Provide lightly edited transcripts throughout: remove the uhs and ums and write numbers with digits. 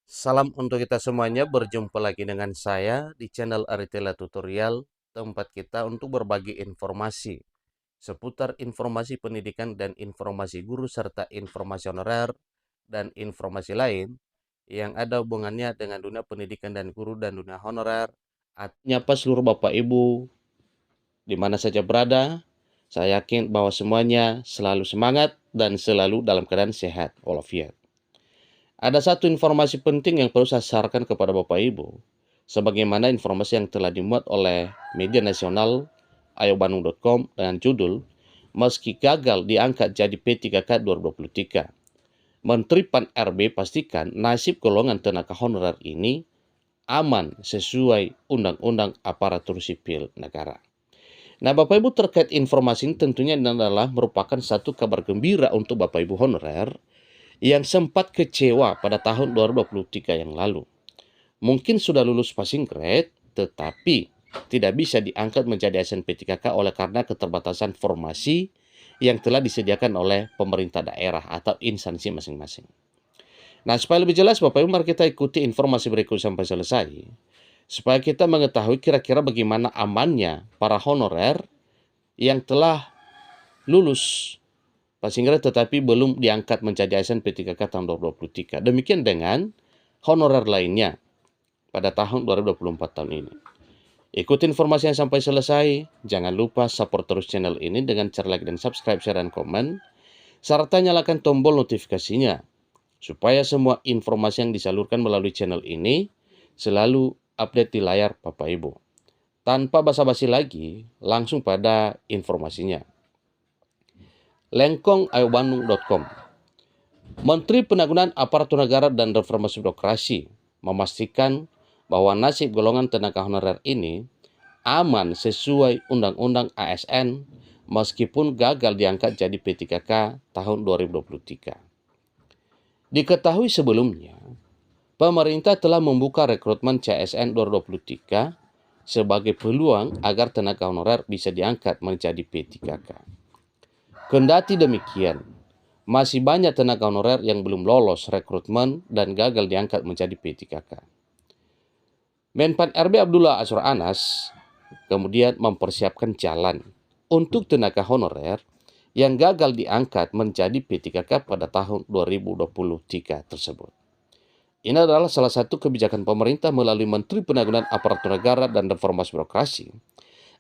Salam untuk kita semuanya, berjumpa lagi dengan saya di channel Aritela Tutorial, tempat kita untuk berbagi informasi seputar informasi pendidikan dan informasi guru serta informasi honorer dan informasi lain yang ada hubungannya dengan dunia pendidikan dan guru dan dunia honorer. Nyapa seluruh Bapak Ibu di mana saja berada. Saya yakin bahwa semuanya selalu semangat dan selalu dalam keadaan sehat walafiat. Ada satu informasi penting yang perlu saya sarankan kepada Bapak Ibu, sebagaimana informasi yang telah dimuat oleh media nasional ayobandung.com dengan judul "Meski gagal diangkat jadi P3K 2023, Menteri Pan-RB pastikan nasib golongan tenaga honorer ini aman sesuai Undang-Undang Aparatur Sipil Negara." Nah, Bapak Ibu, terkait informasi ini tentunya adalah merupakan satu kabar gembira untuk Bapak Ibu honorer yang sempat kecewa pada tahun 2023 yang lalu. Mungkin sudah lulus passing grade, tetapi tidak bisa diangkat menjadi ASN P3K oleh karena keterbatasan formasi yang telah disediakan oleh pemerintah daerah atau instansi masing-masing. Nah, supaya lebih jelas Bapak Ibu, mari kita ikuti informasi berikut sampai selesai, supaya kita mengetahui kira-kira bagaimana amannya para honorer yang telah lulus passing grade tetapi belum diangkat menjadi ASN P3K tahun 2023. Demikian dengan honorer lainnya pada tahun 2024 tahun ini. Ikuti informasi yang sampai selesai. Jangan lupa support terus channel ini dengan cara like dan subscribe, share, dan komen, serta nyalakan tombol notifikasinya supaya semua informasi yang disalurkan melalui channel ini selalu update di layar Bapak Ibu. Tanpa basa-basi lagi, langsung pada informasinya. Lengkong.ayobandung.com. Menteri Penanggulangan Aparatur Negara dan Reformasi Birokrasi memastikan bahwa nasib golongan tenaga honorer ini aman sesuai Undang-Undang ASN meskipun gagal diangkat jadi P3K tahun 2023. Diketahui sebelumnya, pemerintah telah membuka rekrutmen CSN 2023 sebagai peluang agar tenaga honorer bisa diangkat menjadi P3K. Kendati demikian, masih banyak tenaga honorer yang belum lolos rekrutmen dan gagal diangkat menjadi P3K. Menpan RB Abdullah Azwar Anas kemudian mempersiapkan jalan untuk tenaga honorer yang gagal diangkat menjadi P3K pada tahun 2023 tersebut. Ini adalah salah satu kebijakan pemerintah melalui Menteri Penanggulangan Aparatur Negara dan Reformasi Birokrasi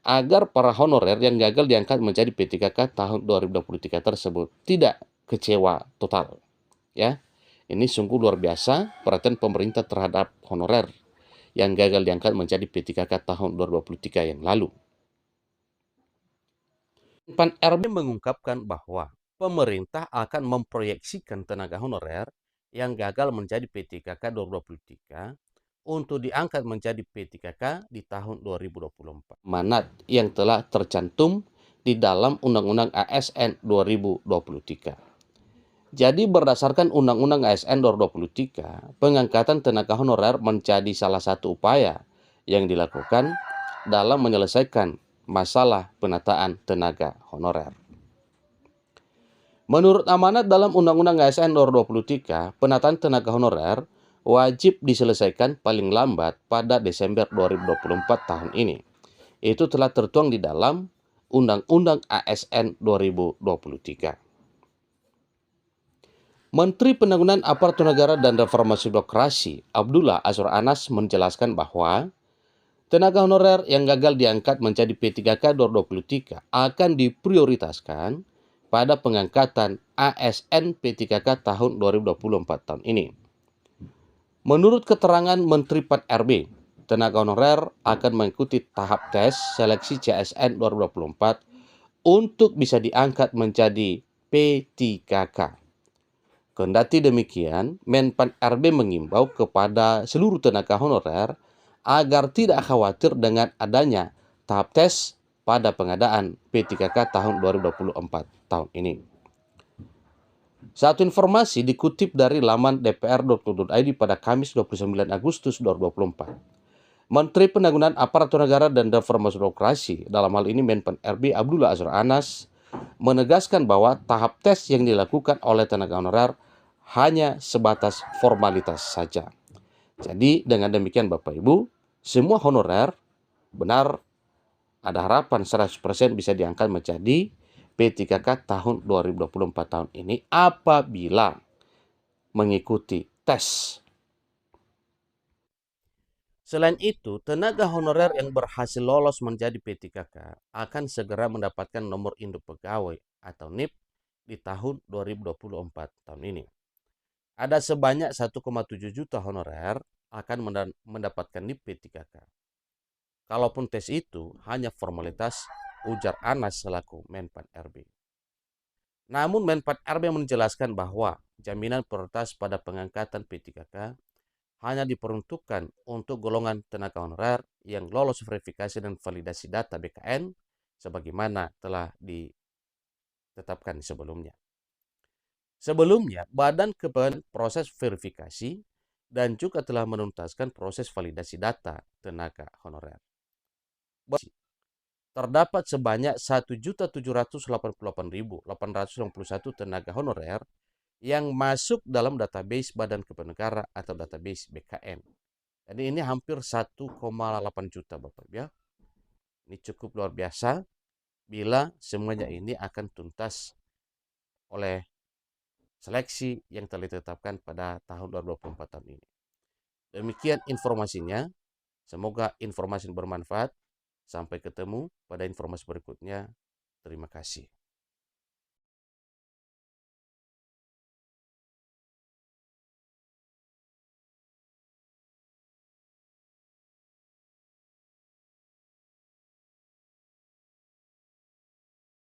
agar para honorer yang gagal diangkat menjadi P3K tahun 2023 tersebut tidak kecewa total. Ya, ini sungguh luar biasa perhatian pemerintah terhadap honorer yang gagal diangkat menjadi P3K tahun 2023 yang lalu. Pan RB mengungkapkan bahwa pemerintah akan memproyeksikan tenaga honorer yang gagal menjadi P3K 2023 untuk diangkat menjadi P3K di tahun 2024. Manat yang telah tercantum di dalam Undang-Undang ASN 2023. Jadi berdasarkan Undang-Undang ASN 2023, pengangkatan tenaga honorer menjadi salah satu upaya yang dilakukan dalam menyelesaikan masalah penataan tenaga honorer. Menurut amanat dalam Undang-Undang ASN 2023, penataan tenaga honorer wajib diselesaikan paling lambat pada Desember 2024 tahun ini. Itu telah tertuang di dalam Undang-Undang ASN 2023. Menteri Penanggulangan Aparatur Negara dan Reformasi Birokrasi Abdullah Azwar Anas menjelaskan bahwa tenaga honorer yang gagal diangkat menjadi P3K 2023 akan diprioritaskan pada pengangkatan ASN P3K tahun 2024 tahun ini. Menurut keterangan Menteri Pan-RB, tenaga honorer akan mengikuti tahap tes seleksi CSN 2024 untuk bisa diangkat menjadi P3K. Kendati demikian, Menpan RB mengimbau kepada seluruh tenaga honorer agar tidak khawatir dengan adanya tahap tes pada pengadaan P3K tahun 2024 tahun ini. Satu informasi dikutip dari laman dpr.go.id pada Kamis 29 Agustus 2024. Menteri Penanggulangan Aparatur Negara dan Reformasi Birokrasi, dalam hal ini Menpan RB Abdullah Azwar Anas, menegaskan bahwa tahap tes yang dilakukan oleh tenaga honorer hanya sebatas formalitas saja. Jadi dengan demikian Bapak Ibu, semua honorer benar ada harapan 100% bisa diangkat menjadi P3K tahun 2024 tahun ini apabila mengikuti tes. Selain itu, tenaga honorer yang berhasil lolos menjadi P3K akan segera mendapatkan nomor induk pegawai atau NIP di tahun 2024 tahun ini. Ada sebanyak 1,7 juta honorer akan mendapatkan NIP P3K. Kalaupun tes itu hanya formalitas, ujar Anas selaku Menpan RB. Namun Menpan RB menjelaskan bahwa jaminan prioritas pada pengangkatan P3K hanya diperuntukkan untuk golongan tenaga honorer yang lolos verifikasi dan validasi data BKN sebagaimana telah ditetapkan sebelumnya. Sebelumnya, Badan Kepegawaian proses verifikasi dan juga telah menuntaskan proses validasi data tenaga honorer. Terdapat sebanyak 1.788.891 tenaga honorer yang masuk dalam database Badan Kepegawaian atau database BKN. Jadi ini hampir 1,8 juta Bapak ya. Ini cukup luar biasa bila semuanya ini akan tuntas oleh seleksi yang telah ditetapkan pada tahun 2024 tahun ini. Demikian informasinya. Semoga informasi bermanfaat. Sampai ketemu pada informasi berikutnya. Terima kasih.